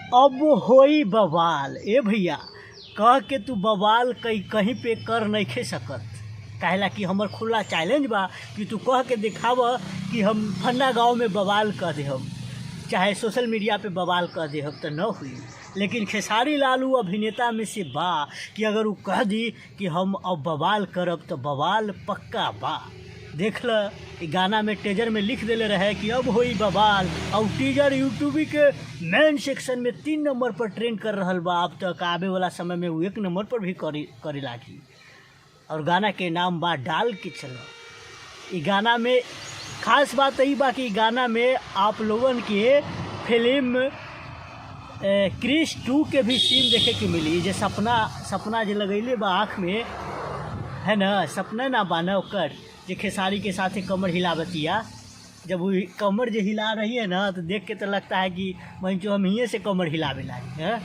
अब होई बवाल। ए भैया, कह के तू बवाल कहीं पे कर नहीं सकत, काहेला कि हमर खुला चैलेंज बा कि तू कह के दिखाव कि हम फन्ना गांव में बवाल कर देहब, चाहे सोशल मीडिया पे बवाल कर देहब तो न हुई। लेकिन खेसारी लाल उ अभिनेता में से बा कि अगर वो कह दी कि हम अब बवाल करब तो बवाल पक्का बा। देख ल, गाना में टीजर में लिख देले रहे कि अब होई बवाल, और टीजर यूट्यूब के मेन सेक्शन में 3 नंबर पर ट्रेंड कर रहा बा। अब तक आवे वाला समय में वो 1 नंबर पर भी करे लागी। और गाना के नाम बा डाल के चलो। गाना में खास बात यही बा कि गाना में आप लोगन के फिल्म क्रिश 2 के भी सीन देखे के मिली। जे सपना जे लगैले बा आँख में, है ना, सपना ना बा ना ओकर, जे खेसारी के साथ कमर हिलावतिया। जब वो कमर जो हिला रही है ना, तो देख के तो लगता है कि वहीं जो हम ही से कमर हिलावे लागे है।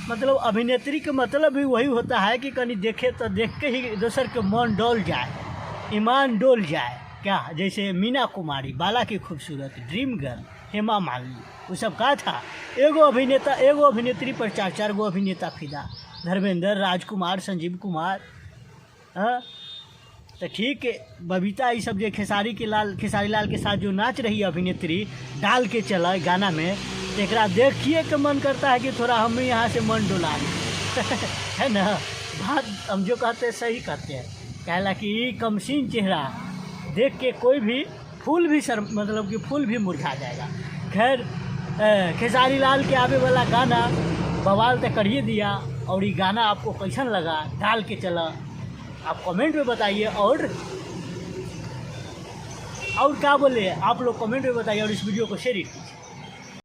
मतलब अभिनेत्री का मतलब भी वही होता है कि कहीं देखे तो देख के ही दूसर के मन डोल जाए, ईमान डोल जाए। क्या जैसे मीना कुमारी, बाला की खूबसूरत, ड्रीम गर्ल, हेमा मालिनी, वो सब का था। एगो अभिनेत्री पर 4 गो अभिनेता फिदा, धर्मेंद्र, राजकुमार, संजीव कुमार, हाँ। तो ठीक है, बबीता ये सब जो खेसारी लाल के साथ जो नाच रही अभिनेत्री डाल के चला गाना में, तो एक देखिए के मन करता है कि थोड़ा हम यहाँ से मन डुला है ना। बात हम जो कहते हैं सही कहते हैं, कहला कि कमसीन चेहरा देख के कोई भी फूल भी मुरझा जाएगा। खैर, खेसारी लाल के आवे वाला गाना बवाल तो करिए दिया। और ये गाना आपको कैसन लगा डाल के चला, आप कमेंट में बताइए। और क्या बोले आप लोग कमेंट में बताइए, और इस वीडियो को शेयर